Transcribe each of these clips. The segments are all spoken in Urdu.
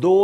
2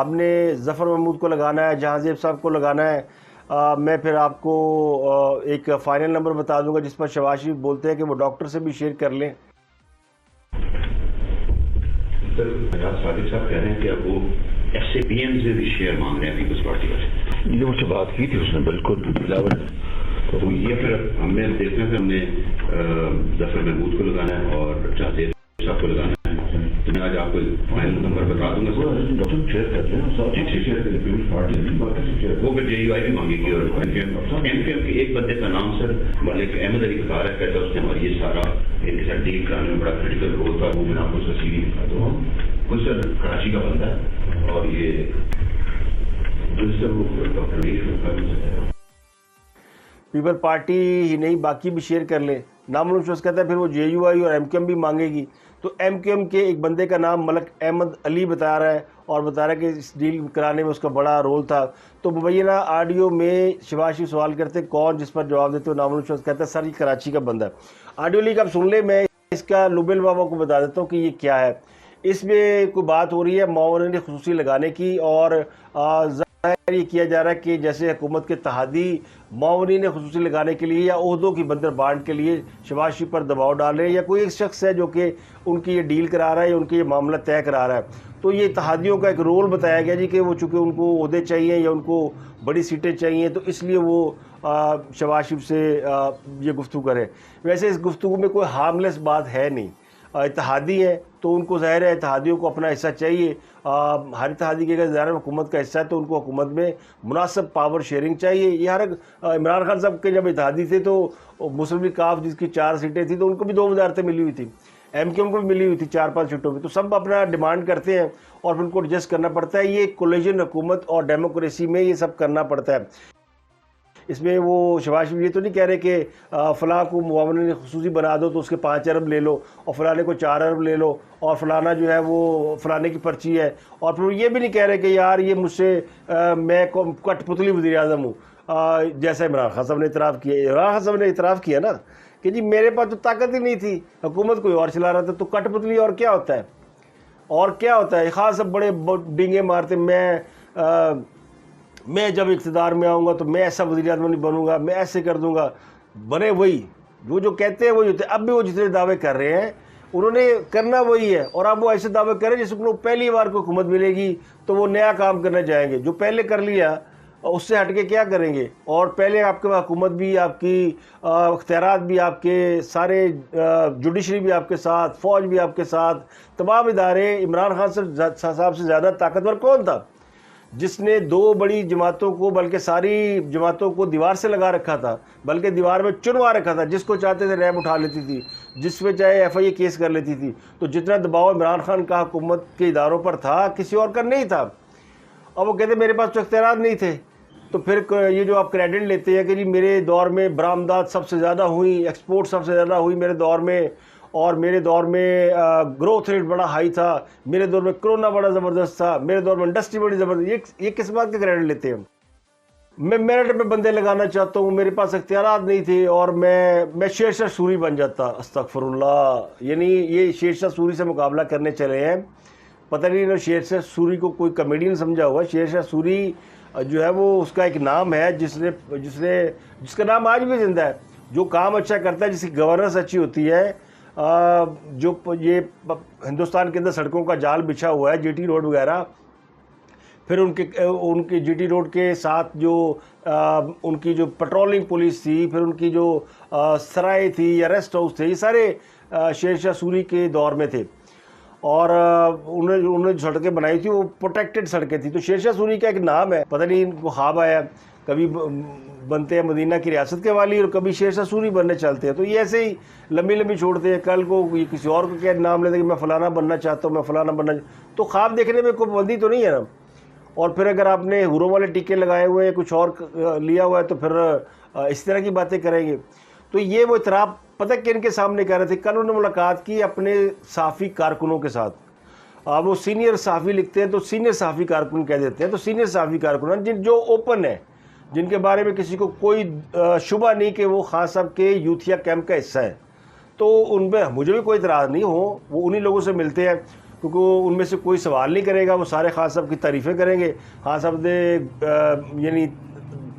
ہم نے ظفر محمود کو لگانا ہے، جہانزیب صاحب کو لگانا ہے. میں پھر آپ کو ایک فائنل نمبر بتا دوں گا جس پر شہباز شریف بولتے ہیں کہ وہ ڈاکٹر سے بھی شیئر کر لیں. سر صادق صاحب کہہ رہے ہیں کہ اب وہ ایس اے پی ایم سے بھی شیئر مانگ رہے ہیں پیپلز پارٹی والے. یہ مجھ سے بات کی تھی اس نے بالکل بلاول. تو یہ پھر ہم نے دیکھنا ہے کہ ہم نے ظفر محمود کو لگانا ہے اور جہانزیب صاحب کو لگانا ہے. تو میں آج آپ کو فائنل نمبر بتا دوں گا سر. ڈاکٹر شیئر کرتے ہیں وہ پھر جے یو آئی بھی مانگے گی اور ایم پی ایم کے ایک بندے کا نام سر ملک احمد علی بتا رہا ہے، کہتا ہے اس نے ہماری یہ سارا ان کے ساتھ ڈیل کرانے میں بڑا کریٹیکل رول تھا. وہ میں نے آپ کو اس کا سی وی دکھاتا ہوں. وہ سر کراچی کا بندہ ہے اور یہ ڈاکٹر پیپل پارٹی ہی نہیں باقی بھی شیئر کر لیں. نام الشوز کہتا ہے پھر وہ جے یو آئی اور ایم کیو ایم بھی مانگے گی. تو ایم کیو ایم کے ایک بندے کا نام ملک احمد علی بتا رہا ہے اور بتا رہا ہے کہ اس ڈیل کرانے میں اس کا بڑا رول تھا. تو مبینہ آڈیو میں شہباز شریف سوال کرتے کون، جس پر جواب دیتے نام الشوز کہتا ہے سر یہ کراچی کا بندہ ہے. آڈیو لیک آپ سن لیں. میں اس کا لبل بابا کو بتا دیتا ہوں کہ یہ کیا ہے. اس میں کوئی بات ہو رہی ہے معاونین خصوصی لگانے کی، اور ظاہر یہ کیا جا رہا ہے کہ جیسے حکومت کے اتحادی معاونین خصوصی لگانے کے لیے یا عہدوں کی بندر بانٹ کے لیے شہباز شریف پر دباؤ ڈال رہے ہیں، یا کوئی ایک شخص ہے جو کہ ان کی یہ ڈیل کرا رہا ہے یا ان کے یہ معاملہ طے کرا رہا ہے. تو یہ اتحادیوں کا ایک رول بتایا گیا جی کہ وہ چونکہ ان کو عہدے چاہیے یا ان کو بڑی سیٹیں چاہیے، تو اس لیے وہ شہباز شریف سے یہ گفتگو کریں. ویسے اس گفتگو میں کوئی ہارملیس بات ہے نہیں. اتحادی ہیں تو ان کو ظاہر ہے اتحادیوں کو اپنا حصہ چاہیے. ہر اتحادی کے اگر ظاہر حکومت کا حصہ ہے تو ان کو حکومت میں مناسب پاور شیئرنگ چاہیے. یہ ہر عمران خان صاحب کے جب اتحادی تھے تو مسلم لیگ کاف جس کی 4 سیٹیں تھیں تو ان کو بھی 2 وزارتیں ملی ہوئی تھیں، ایم کیو ایم کو بھی ملی ہوئی تھی 4-5 سیٹوں پہ. تو سب اپنا ڈیمانڈ کرتے ہیں اور پھر ان کو ایڈجسٹ کرنا پڑتا ہے. یہ کولیجن حکومت اور ڈیموکریسی میں یہ سب کرنا پڑتا ہے. اس میں وہ شہباز شریف یہ تو نہیں کہہ رہے کہ فلاں کو معاونین خصوصی بنا دو تو اس کے 5 ارب لے لو اور فلانے کو 4 ارب لے لو اور فلانا جو ہے وہ فلانے کی پرچی ہے. اور پھر یہ بھی نہیں کہہ رہے کہ یار یہ مجھ سے میں کٹ پتلی وزیر اعظم ہوں، جیسا عمران خان صاحب نے اعتراف کیا. عمران خان صاحب نے اعتراف کیا نا کہ جی میرے پاس تو طاقت ہی نہیں تھی، حکومت کوئی اور چلا رہا تھا. تو کٹ پتلی اور کیا ہوتا ہے؟ اور کیا ہوتا ہے؟ خاص سب بڑے ڈینگے مارتے میں جب اقتدار میں آؤں گا تو میں ایسا وزیر اعظم نہیں بنوں گا، میں ایسے کر دوں گا. بنے وہی جو کہتے ہیں وہی ہوتے ہیں. اب بھی وہ جتنے دعوے کر رہے ہیں انہوں نے کرنا وہی ہے، اور اب وہ ایسے دعوے کریں جس کو پہلی بار کو حکومت ملے گی تو وہ نیا کام کرنا چاہیں گے. جو پہلے کر لیا اس سے ہٹ کے کیا کریں گے؟ اور پہلے آپ کے حکومت بھی آپ کی، اختیارات بھی آپ کے، سارے جوڈیشری بھی آپ کے ساتھ، فوج بھی آپ کے ساتھ، تمام ادارے. عمران خان صاحب سے زیادہ طاقتور کون تھا جس نے 2 بڑی جماعتوں کو، بلکہ ساری جماعتوں کو دیوار سے لگا رکھا تھا، بلکہ دیوار میں چنوا رکھا تھا. جس کو چاہتے تھے ریب اٹھا لیتی تھی، جس پہ چاہے ایف آئی اے کیس کر لیتی تھی. تو جتنا دباؤ عمران خان کا حکومت کے اداروں پر تھا کسی اور کا نہیں تھا. اور وہ کہتے میرے پاس تو اختیارات نہیں تھے. تو پھر یہ جو آپ کریڈٹ لیتے ہیں کہ جی میرے دور میں برآمدات سب سے زیادہ ہوئی، ایکسپورٹ سب سے زیادہ ہوئی میرے دور میں، اور میرے دور میں گروتھ ریٹ بڑا ہائی تھا، میرے دور میں کرونا بڑا زبردست تھا، میرے دور میں انڈسٹری بڑی زبردست. یہ کس بات کے کریڈٹ لیتے ہیں؟ میں میرٹ میں بندے لگانا چاہتا ہوں، میرے پاس اختیارات نہیں تھے اور میں شیر شاہ سوری بن جاتا. استغفر اللہ. یعنی یہ شیر شاہ سوری سے مقابلہ کرنے چلے ہیں. پتہ نہیں شیر شاہ سوری کو کوئی کمیڈین سمجھا ہوا. شیر شاہ سوری جو ہے وہ اس کا ایک نام ہے جس کا نام آج بھی زندہ ہے. جو کام اچھا کرتا ہے، جس کی گورننس اچھی ہوتی ہے، جو یہ ہندوستان کے اندر سڑکوں کا جال بچھا ہوا ہے، جی ٹی روڈ وغیرہ، پھر ان کے جی ٹی روڈ کے ساتھ جو ان کی جو پٹرولنگ پولیس تھی، پھر ان کی جو سرائے تھی یا ریسٹ ہاؤس تھے، یہ سارے شیر شاہ سوری کے دور میں تھے. اور انہوں نے جو سڑکیں بنائی تھی وہ پروٹیکٹڈ سڑکیں تھیں. تو شیر شاہ سوری کا ایک نام ہے. پتہ نہیں ان کو خواب آیا، کبھی بنتے ہیں مدینہ کی ریاست کے والی اور کبھی شیر شاہ سوری بننے چلتے ہیں. تو یہ ایسے ہی لمبی چھوڑتے ہیں. کل کو یہ کسی اور کو کیا نام لیتے ہیں کہ میں فلانا بننا چاہتا ہوں، میں فلانا بننا تو خواب دیکھنے میں کوئی پابندی تو نہیں ہے نا. اور پھر اگر آپ نے حوروں والے ٹیکے لگائے ہوئے ہیں، کچھ اور لیا ہوا ہے، تو پھر اس طرح کی باتیں کریں گے. تو یہ وہ اعتراف پتہ کن کے سامنے کہہ رہے تھے. کل انہوں نے ملاقات کی اپنے صحافی کارکنوں کے ساتھ. وہ سینئر صحافی لکھتے ہیں تو سینئر صحافی کارکن کہہ دیتے ہیں. تو سینئر صحافی کارکن جو اوپن ہے، جن کے بارے میں کسی کو کوئی شبہ نہیں کہ وہ خان صاحب کے یوتھیا کیمپ کا حصہ ہے، تو ان پہ مجھے بھی کوئی اعتراض نہیں ہو. وہ انہی لوگوں سے ملتے ہیں. کیونکہ ان میں سے کوئی سوال نہیں کرے گا, وہ سارے خان صاحب کی تعریفیں کریں گے. خان صاحب نے یعنی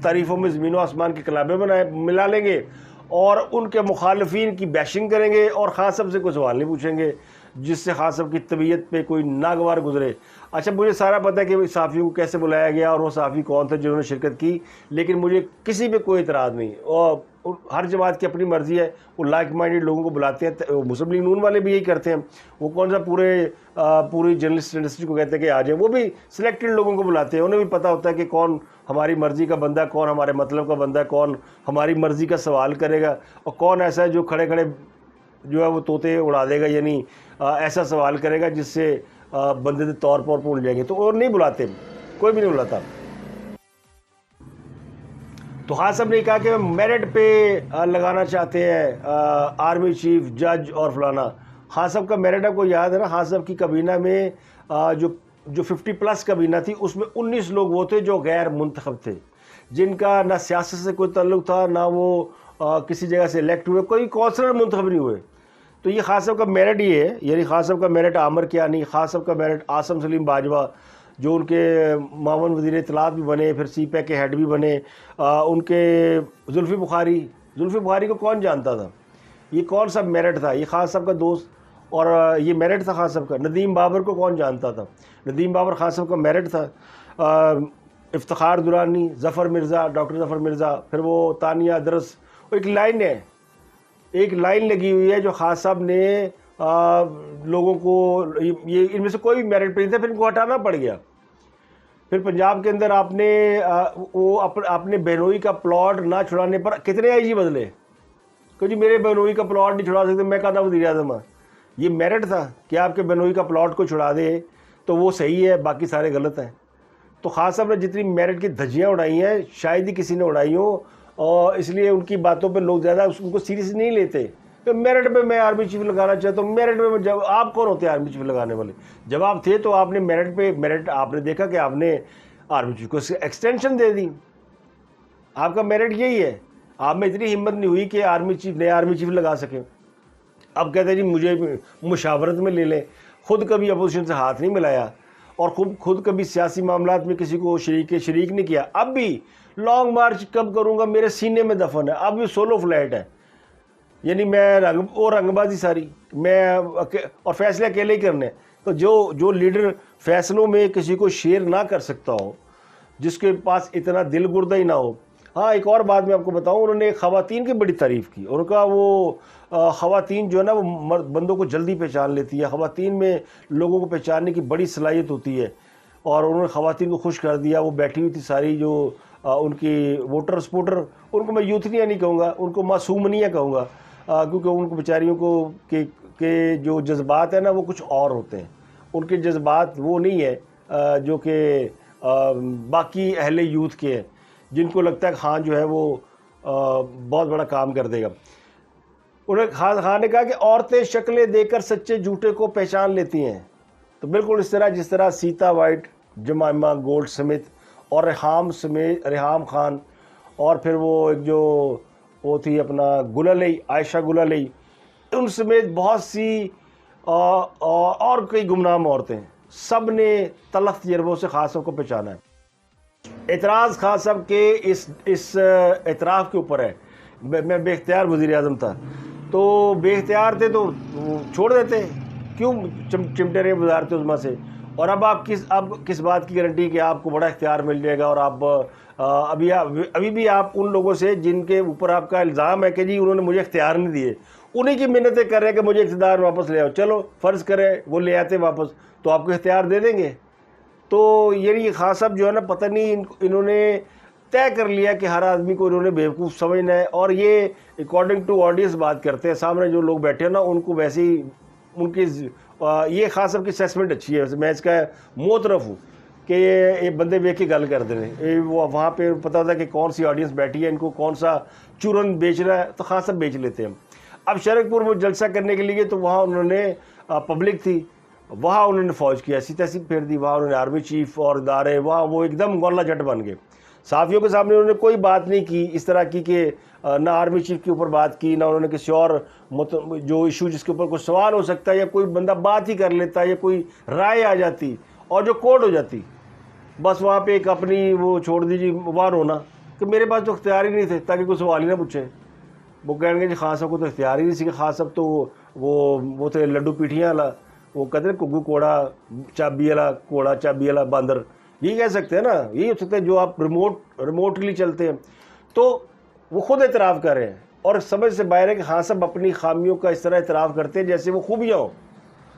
تعریفوں میں زمین و آسمان کی کلابیں ملا لیں گے اور ان کے مخالفین کی بیشنگ کریں گے اور خان صاحب سے کوئی سوال نہیں پوچھیں گے, جس سے خان صاحب کی طبیعت پہ کوئی ناگوار گزرے. اچھا, مجھے سارا پتہ ہے کہ صحافیوں کو کیسے بلایا گیا اور وہ صحافی کون تھے جنہوں نے شرکت کی, لیکن مجھے کسی پہ کوئی اعتراض نہیں. اور ہر جماعت کی اپنی مرضی ہے, وہ لائک مائنڈڈ لوگوں کو بلاتے ہیں. مسلم لیگ نون والے بھی یہی کرتے ہیں. وہ کون سا پوری جرنلسٹ انڈسٹری کو کہتے ہیں کہ آ جائیں, وہ بھی سلیکٹڈ لوگوں کو بلاتے ہیں. انہیں بھی پتہ ہوتا ہے کہ کون ہماری مرضی کا بندہ, کون ہمارے مطلب کا بندہ, کون ہماری مرضی کا سوال کرے گا اور کون ایسا ہے جو کھڑے کھڑے جو ہے وہ طوطے اڑا دے گا, یعنی ایسا سوال کرے گا جس سے بندے کے طور پر بھول جائیں گے. تو اور نہیں بلاتے, کوئی بھی نہیں بلاتا. تو خان صاحب نے کہا کہ میرٹ پہ لگانا چاہتے ہیں آرمی چیف, جج اور فلانا. خان صاحب کا میرٹ آپ کو یاد ہے نا, خان صاحب کی کابینہ میں جو 50+ کابینہ تھی, اس میں 19 لوگ وہ تھے جو غیر منتخب تھے, جن کا نہ سیاست سے کوئی تعلق تھا, نہ وہ کسی جگہ سے الیکٹ ہوئے, کوئی کونسلر منتخب نہیں ہوئے. تو یہ خان صاحب کا میرٹ یہ ہے, یعنی خان صاحب کا میرٹ عامر کیانی, خان صاحب کا میرٹ عاصم سلیم باجوہ جو ان کے معاون وزیر اطلاعات بھی بنے, پھر سی پیک کے ہیڈ بھی بنے, ان کے زلفی بخاری کو کون جانتا تھا, یہ کون سا میرٹ تھا, یہ خان صاحب کا دوست, اور یہ میرٹ تھا خان صاحب کا. ندیم بابر کو کون جانتا تھا, ندیم بابر خان صاحب کا میرٹ تھا. افتخار درانی, ظفر مرزا, ڈاکٹر ظفر مرزا, پھر وہ تانیہ درس. ایک لائن ہے, ایک لائن لگی ہوئی ہے جو خان صاحب نے لوگوں کو, یہ ان میں سے کوئی بھی میرٹ پہ نہیں تھا, پھر ان کو ہٹانا پڑ گیا. پھر پنجاب کے اندر آپ نے بہنوئی کا پلاٹ نہ چھڑانے پر کتنے آئی جی بدلے, کہ جی میرے بہنوئی کا پلاٹ نہیں چھڑا سکتے, میں کہتا وزیر اعظم ہوں. یہ میرٹ تھا کہ آپ کے بہنوئی کا پلاٹ کو چھڑا دے تو وہ صحیح ہے, باقی سارے غلط ہیں. تو خان صاحب نے جتنی میرٹ کی دھجیاں اڑائی ہیں شاید ہی کسی نے اڑائی ہوں, اور اس لیے ان کی باتوں پہ لوگ زیادہ ان کو سیریس نہیں لیتے. کہ میرٹ پہ میں آرمی چیف لگانا چاہتا ہوں, میرٹ پہ جب آپ کون ہوتے ہیں آرمی چیف لگانے والے؟ جب آپ تھے تو آپ نے میرٹ آپ نے دیکھا کہ آپ نے آرمی چیف کو ایکسٹینشن دے دی. آپ کا میرٹ یہی ہے. آپ میں اتنی ہمت نہیں ہوئی کہ نئے آرمی چیف لگا سکیں. اب کہتے ہیں جی مجھے مشاورت میں لے لیں. خود کبھی اپوزیشن سے ہاتھ نہیں ملایا اور خود کبھی سیاسی معاملات میں کسی کو شریک نہیں کیا. اب بھی لانگ مارچ کب کروں گا میرے سینے میں دفن ہے, اب بھی سولو فلائٹ ہے, یعنی میں رنگ بازی ساری میں اور فیصلے اکیلے ہی کرنے. تو جو لیڈر فیصلوں میں کسی کو شیئر نہ کر سکتا ہو, جس کے پاس اتنا دل گردہ ہی نہ ہو. ہاں, ایک اور بات میں آپ کو بتاؤں, انہوں نے خواتین کی بڑی تعریف کی. ان کا وہ خواتین جو ہے نا وہ بندوں کو جلدی پہچان لیتی ہے, خواتین میں لوگوں کو پہچاننے کی بڑی صلاحیت ہوتی ہے, اور انہوں نے خواتین کو خوش کر دیا. وہ بیٹھی ہوئی تھی ساری جو ان کی ووٹر سپورٹر, ان کو میں یوتھنیا نہیں کہوں گا, ان کو معصومنیاں کہوں گا, کیونکہ ان کو بیچاریوں کو کہ جو جذبات ہیں نا وہ کچھ اور ہوتے ہیں. ان کے جذبات وہ نہیں ہے جو کہ باقی اہل یوتھ کے ہیں, جن کو لگتا ہے خان جو ہے وہ بہت بڑا کام کر دے گا. خان نے کہا کہ عورتیں شکلیں دیکھ کر سچے جھوٹے کو پہچان لیتی ہیں. تو بالکل اس طرح جس طرح سیتا وائٹ, جمائمہ گولڈ سمتھ اور ریحام خان, اور پھر وہ ایک جو وہ تھی اپنا گلالئی, عائشہ گلالئی, ان سمیت بہت سی اور کئی گمنام عورتیں, سب نے تلخ تجربوں سے خان صاحب کو پہچانا ہے. اعتراض خان صاحب کے اس اعتراف کے اوپر ہے. میں بے اختیار وزیر اعظم تھا, تو بے اختیار تھے تو چھوڑ دیتے, کیوں چمٹے رہے وزارت عظمیٰ سے. اور اب کس بات کی گارنٹی کہ آپ کو بڑا اختیار مل جائے گا, اور آپ ابھی بھی آپ ان لوگوں سے جن کے اوپر آپ کا الزام ہے کہ جی انہوں نے مجھے اختیار نہیں دیے, انہی کی منتیں کر رہے ہیں کہ مجھے اقتدار واپس لے آؤ. چلو فرض کرے وہ لے آتے واپس, تو آپ کو اختیار دے دیں گے. تو یعنی خان صاحب جو ہے نا, پتہ نہیں انہوں نے طے کر لیا کہ ہر آدمی کو انہوں نے بیوقوف سمجھنا ہے, اور یہ اکارڈنگ ٹو آڈینس بات کرتے ہیں. سامنے جو لوگ بیٹھے ہیں نا ان کو ویسے ہی ان کی یہ خان صاحب کی اسیسمنٹ اچھی ہے. میں اس کا موترف ہوں کہ یہ بندے بیٹھ کے گل کر دیں, وہاں پہ پتہ ہوتا ہے کہ کون سی آڈینس بیٹھی ہے, ان کو کون سا چورن بیچنا ہے, تو خان صاحب بیچ لیتے ہیں. اب شرک پور وہ جلسہ کرنے کے لیے تو وہاں انہوں نے پبلک تھی, وہاں انہوں نے فوج کی ایسی تیسی پھیر دی, وہاں انہوں نے آرمی چیف اور ادارے, وہاں وہ ایک دم گولہ جٹ بن گئے. صحافیوں کے سامنے انہوں نے کوئی بات نہیں کی اس طرح کی کہ نہ آرمی چیف کے اوپر بات کی، نہ انہوں نے کسی اور جو ایشو جس کے اوپر کوئی سوال ہو سکتا ہے یا کوئی بندہ بات ہی کر لیتا یا کوئی رائے آ جاتی اور جو کوڈ ہو جاتی، بس وہاں پہ ایک اپنی وہ چھوڑ دیجیے وار ہونا کہ میرے پاس تو اختیار ہی نہیں تھے تاکہ کوئی سوال ہی نہ پوچھے. وہ کہیں گے جی خان صاحب کو تو اختیار ہی نہیں سی کہ خان صاحب تو وہ تھے لڈو پیٹھیاں والا، وہ کہتے ہیں کگو کوڑا چابی والا کوڑا چابی والا باندر، یہی کہہ سکتے ہیں نا، یہی ہو سکتا ہے جو آپ ریموٹلی چلتے ہیں. تو وہ خود اعتراف کر رہے ہیں اور سمجھ سے باہر ہے کہ خان صاحب اپنی خامیوں کا اس طرح اعتراف کرتے ہیں جیسے وہ خوبیاں ہوں.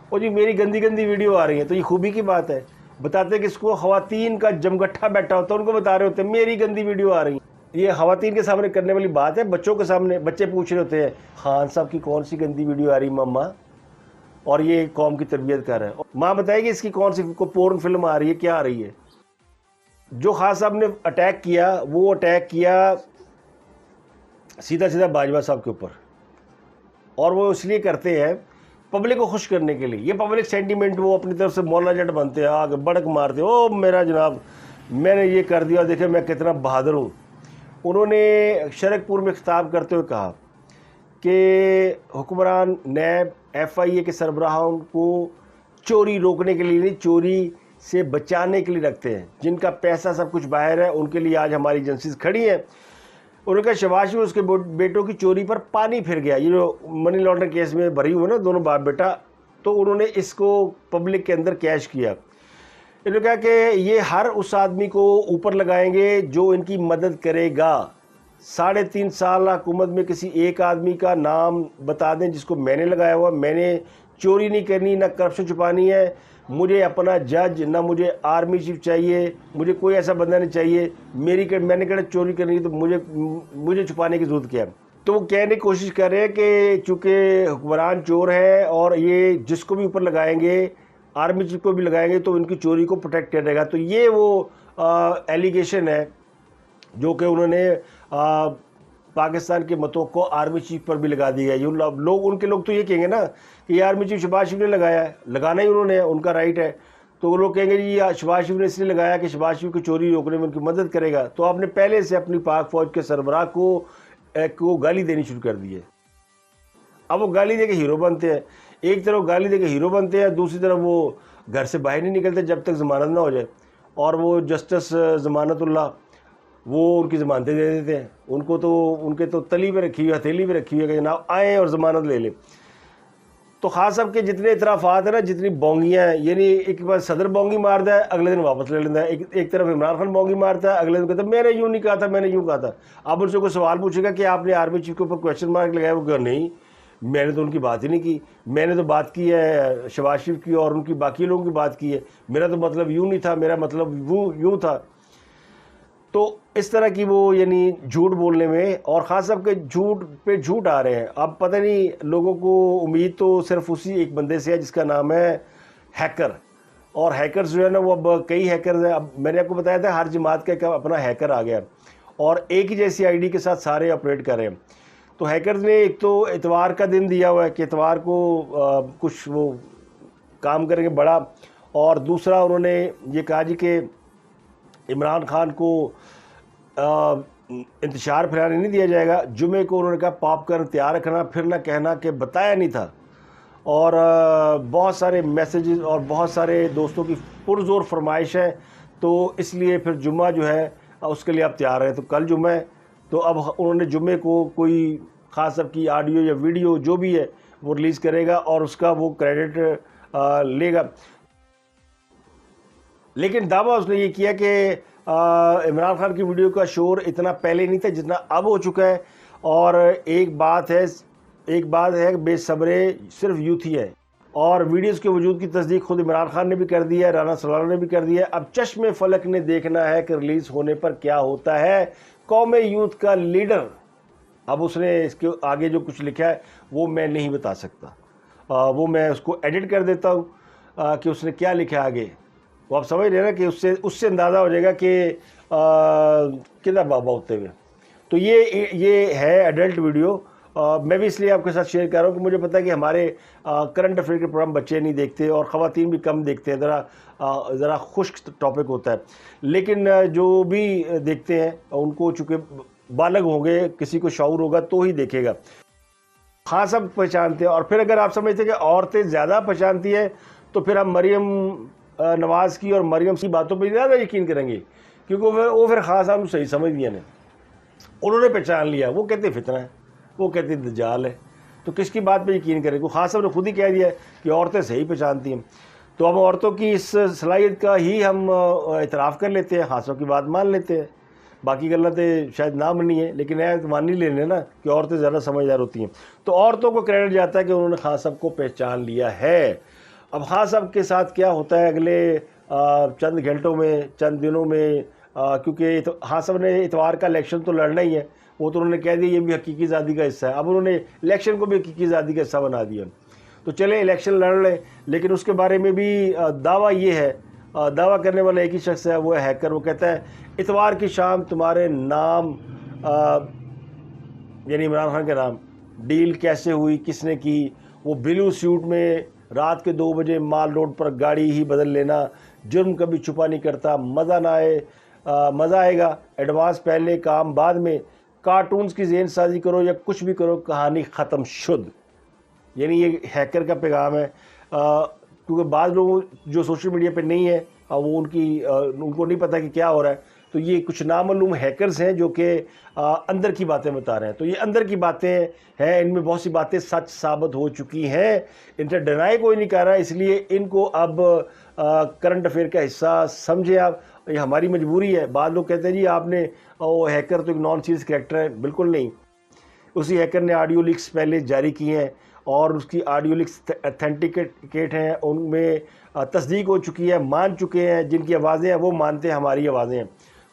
اور جی میری گندی گندی ویڈیو آ رہی ہیں تو یہ خوبی کی بات ہے. بتاتے ہیں کہ اس کو خواتین کا جمگٹھا بیٹھا ہوتا ہے ان کو بتا رہے ہوتے ہیں میری گندی ویڈیو آ رہی ہیں. یہ خواتین کے سامنے کرنے والی بات ہے. بچوں کے سامنے بچے پوچھ رہے ہوتے ہیں خان صاحب کی کون سی گندی ویڈیو آ رہی ماما، اور یہ قوم کی تربیت کر رہا ہے. ماں بتائے گی اس کی کون سی پورن فلم آ رہی ہے، کیا آ رہی ہے. جو خان صاحب نے اٹیک کیا وہ اٹیک کیا سیدھا سیدھا باجوہ صاحب کے اوپر، اور وہ اس لیے کرتے ہیں پبلک کو خوش کرنے کے لیے. یہ پبلک سینٹیمنٹ وہ اپنی طرف سے مولانا جٹ بنتے ہیں، آگے بڑک مارتے، او میرا جناب میں نے یہ کر دیا، دیکھیں میں کتنا بہادر ہوں. انہوں نے شرک پور میں خطاب کرتے ہوئے کہا کہ حکمران نیب ایف آئی اے کے سربراہوں کو چوری روکنے کے لیے نہیں، چوری سے بچانے کے لیے رکھتے ہیں. جن کا پیسہ سب کچھ باہر ہے ان کے لیے آج ہماری ایجنسیز کھڑی ہیں. انہوں نے کہا شہباز شریف اس کے بیٹوں کی چوری پر پانی پھر گیا، یہ جو منی لانڈرنگ کیس میں بری ہوئے نا دونوں باپ بیٹا، تو انہوں نے اس کو پبلک کے اندر کیش کیا. انہوں نے کہا کہ یہ ہر اس آدمی کو اوپر لگائیں گے جو ان کی مدد کرے گا. 3.5 سال حکومت میں کسی ایک آدمی کا نام بتا دیں جس کو میں نے لگایا ہوا. میں نے چوری نہیں کرنی، نہ کرپشن چھپانی ہے، مجھے اپنا جج نہ مجھے آرمی چیف چاہیے، مجھے کوئی ایسا بندہ نہیں چاہیے. میں نے کہا چوری کرنی تو مجھے چھپانے کی ضرورت کیا ہے. تو وہ کہنے کی کوشش کر رہے ہیں کہ چونکہ حکمران چور ہے اور یہ جس کو بھی اوپر لگائیں گے، آرمی چیف کو بھی لگائیں گے تو ان کی چوری کو پروٹیکٹ کرے گا. تو یہ وہ ایلیگیشن ہے جو کہ انہوں نے پاکستان کے متوں کو آرمی چیف پر بھی لگا دیا ہے. یہ لوگ ان کے لوگ تو یہ کہیں گے نا کہ یہ آرمی چیف شہباز شریف نے لگایا ہے، لگانا ہی انہوں نے، ان کا رائٹ ہے. تو وہ لوگ کہیں گے جی شہباز شریف نے اس لیے لگایا کہ شہباز شریف کی چوری روکنے میں ان کی مدد کرے گا. تو آپ نے پہلے سے اپنی پاک فوج کے سربراہ کو گالی دینی شروع کر دی ہے. اب وہ گالی دے کے ہیرو بنتے ہیں. ایک طرف گالی دے کے ہیرو بنتے ہیں، دوسری طرف وہ گھر سے باہر نہیں نکلتے جب تک ضمانت نہ ہو جائے. اور وہ جسٹس ضمانت اللہ وہ ان کی ضمانتیں دے دیتے ہیں. ان کے تو تلی پہ رکھی ہوئی، ہتھیلی پہ رکھی ہوئی ہے کہ جناب آئیں اور ضمانت لے لیں. تو خان صاحب کے جتنے اعترافات ہیں نا، جتنی بونگیاں ہیں، یعنی ایک بار صدر بونگی مارتا ہے اگلے دن واپس لے لیتا ہے. ایک طرف عمران خان بونگی مارتا ہے اگلے دن کہتا ہے میں نے یوں نہیں کہا تھا، میں نے یوں کہا تھا. اب ان سے کوئی سوال پوچھے گا کہ آپ نے آرمی چیف کے اوپر کویشچن مارک لگایا، وہ کہ نہیں میں نے تو ان کی بات ہی نہیں کی، میں نے تو بات کی ہے شہباز شریف کی اور ان کی باقی لوگوں کی بات کی ہے، میرا تو مطلب یوں نہیں تھا، میرا مطلب وہ یوں تھا. تو اس طرح کی وہ یعنی جھوٹ بولنے میں، اور خان صاحب کے جھوٹ پہ جھوٹ آ رہے ہیں. اب پتہ نہیں لوگوں کو امید تو صرف اسی ایک بندے سے ہے جس کا نام ہے ہیکر. اور ہیکرز جو ہے نا وہ اب کئی ہیکرز ہیں. اب میں نے آپ کو بتایا تھا ہر جماعت کا ایک اپنا ہیکر آ گیا اور ایک ہی جیسی آئی ڈی کے ساتھ سارے آپریٹ کر رہے ہیں. تو ہیکرز نے ایک تو اتوار کا دن دیا ہوا ہے کہ اتوار کو کچھ وہ کام کریں گے بڑا، اور دوسرا انہوں نے یہ کہا جی کہ عمران خان کو انتشار پھیلانے نہیں دیا جائے گا. جمعے کو انہوں نے کہا پاپ کارن تیار رکھنا، پھر نہ کہنا کہ بتایا نہیں تھا. اور بہت سارے میسیجز اور بہت سارے دوستوں کی پرزور فرمائش ہے، تو اس لیے پھر جمعہ جو ہے اس کے لیے آپ تیار ہیں. تو کل جمعہ ہے، تو اب انہوں نے جمعے کو کوئی خاص صاحب کی آڈیو یا ویڈیو جو بھی ہے وہ ریلیز کرے گا اور اس کا وہ کریڈٹ لے گا. لیکن دعویٰ اس نے یہ کیا کہ عمران خان کی ویڈیو کا شور اتنا پہلے نہیں تھا جتنا اب ہو چکا ہے. اور ایک بات ہے بے صبرے صرف یوتھ ہی ہے. اور ویڈیوز کے وجود کی تصدیق خود عمران خان نے بھی کر دی ہے، رانا سلارہ نے بھی کر دی ہے. اب چشم فلک نے دیکھنا ہے کہ ریلیز ہونے پر کیا ہوتا ہے. قوم یوتھ کا لیڈر، اب اس نے اس کے آگے جو کچھ لکھا ہے وہ میں نہیں بتا سکتا، وہ میں اس کو ایڈٹ کر دیتا ہوں کہ اس نے کیا لکھا ہے آگے. وہ آپ سمجھ رہے ہیں نا کہ اس سے اندازہ ہو جائے گا کہ کدھر بابا ہوتے ہوئے. تو یہ ہے ایڈلٹ ویڈیو، میں بھی اس لیے آپ کے ساتھ شیئر کر رہا ہوں کہ مجھے پتہ ہے کہ ہمارے کرنٹ افیئر کے پروگرام بچے نہیں دیکھتے اور خواتین بھی کم دیکھتے ہیں، ذرا خشک ٹاپک ہوتا ہے، لیکن جو بھی دیکھتے ہیں ان کو چونکہ بالغ ہوں گے، کسی کو شعور ہوگا تو ہی دیکھے گا۔ خان صاحب پہچانتے ہیں، اور پھر اگر آپ سمجھتے ہیں کہ عورتیں زیادہ پہچانتی ہیں تو پھر ہم مریم نواز کی اور مریم کی باتوں پہ زیادہ یقین کریں گے، کیونکہ وہ پھر خان صاحب نے صحیح سمجھ لیا، انہوں نے پہچان لیا، وہ کہتے فتنہ ہے، وہ کہتے دجال ہے، تو کس کی بات پہ یقین کریں؟ خان صاحب نے خود ہی کہہ دیا ہے کہ عورتیں صحیح پہچانتی ہیں، تو ہم عورتوں کی اس صلاحیت کا ہی ہم اعتراف کر لیتے ہیں، خان صاحب کی بات مان لیتے ہیں، باقی غلطیں شاید نہ منی ہے، لیکن مان نہیں لینے نا کہ عورتیں زیادہ سمجھدار ہوتی ہیں، تو عورتوں کو کریڈٹ جاتا ہے کہ انہوں نے خان صاحب کو پہچان لیا ہے۔ اب خان صاحب کے ساتھ کیا ہوتا ہے اگلے چند گھنٹوں میں، چند دنوں میں، کیونکہ خان صاحب نے اتوار کا الیکشن تو لڑنا ہی ہے، وہ تو انہوں نے کہہ دیا یہ بھی حقیقی آزادی کا حصہ ہے، اب انہوں نے الیکشن کو بھی حقیقی آزادی کا حصہ بنا دیا، تو چلیں الیکشن لڑ لیں، لیکن اس کے بارے میں بھی دعویٰ یہ ہے، دعویٰ کرنے والا ایک ہی شخص ہے، وہ ہے ہیکر، وہ کہتا ہے اتوار کی شام تمہارے نام یعنی عمران خان کے نام ڈیل کیسے ہوئی، کس نے کی، وہ بلو سیوٹ میں رات کے 2 بجے مال روڈ پر گاڑی ہی بدل لینا، جرم کبھی چھپا نہیں کرتا، مزہ آئے گا، ایڈوانس پہلے کام بعد میں، کارٹونز کی ذہن سازی کرو یا کچھ بھی کرو، کہانی ختم شد۔ یعنی یہ ہیکر کا پیغام ہے، کیونکہ بعض لوگ جو سوشل میڈیا پہ نہیں ہے وہ ان کو نہیں پتہ کہ کیا ہو رہا ہے، تو یہ کچھ نامعلوم ہیکرز ہیں جو کہ اندر کی باتیں بتا رہے ہیں، تو یہ اندر کی باتیں ہیں، ان میں بہت سی باتیں سچ ثابت ہو چکی ہیں، ان سے ڈینائی کوئی نہیں کر رہا ہے، اس لیے ان کو اب کرنٹ افیئر کا حصہ سمجھے آپ، یہ ہماری مجبوری ہے۔ بعض لوگ کہتے ہیں جی آپ نے وہ ہیکر تو ایک نان سیریس کریکٹر ہے، بالکل نہیں، اسی ہیکر نے آڈیو لیکس پہلے جاری کی ہیں اور اس کی آڈیو لیکس اتھینٹیکیٹ ہیں، ان میں تصدیق ہو چکی ہے، مان چکے ہیں، جن کی آوازیں ہیں وہ مانتے ہیں ہماری آوازیں ہیں،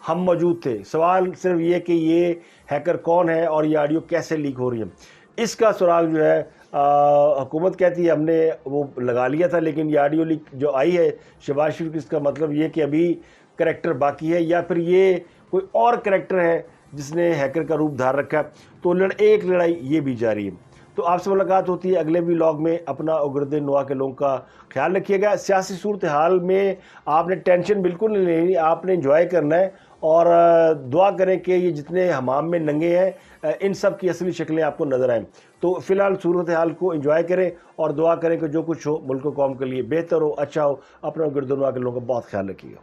ہم موجود تھے، سوال صرف یہ کہ یہ ہیکر کون ہے اور یہ آڈیو کیسے لیک ہو رہی ہے، اس کا سراغ جو ہے حکومت کہتی ہے ہم نے وہ لگا لیا تھا، لیکن یہ آڈیو لیک جو آئی ہے شہباز شریف کی، اس کا مطلب یہ کہ ابھی کریکٹر باقی ہے یا پھر یہ کوئی اور کریکٹر ہے جس نے ہیکر کا روپ دھار رکھا ہے، تو ایک لڑائی یہ بھی جاری ہے۔ تو آپ سے ملاقات ہوتی ہے اگلے ولاگ میں، اپنا اگرد نوا کے لوگوں کا خیال رکھیے گا، سیاسی صورتحال میں آپ نے ٹینشن بالکل نہیں لینی، آپ نے انجوائے کرنا ہے، اور دعا کریں کہ یہ جتنے حمام میں ننگے ہیں ان سب کی اصلی شکلیں آپ کو نظر آئیں، تو فی الحال صورتحال کو انجوائے کریں اور دعا کریں کہ جو کچھ ہو ملک و قوم کے لیے بہتر ہو، اچھا ہو، اپنا اگرد نوا کے لوگوں کا بہت خیال رکھیے گا۔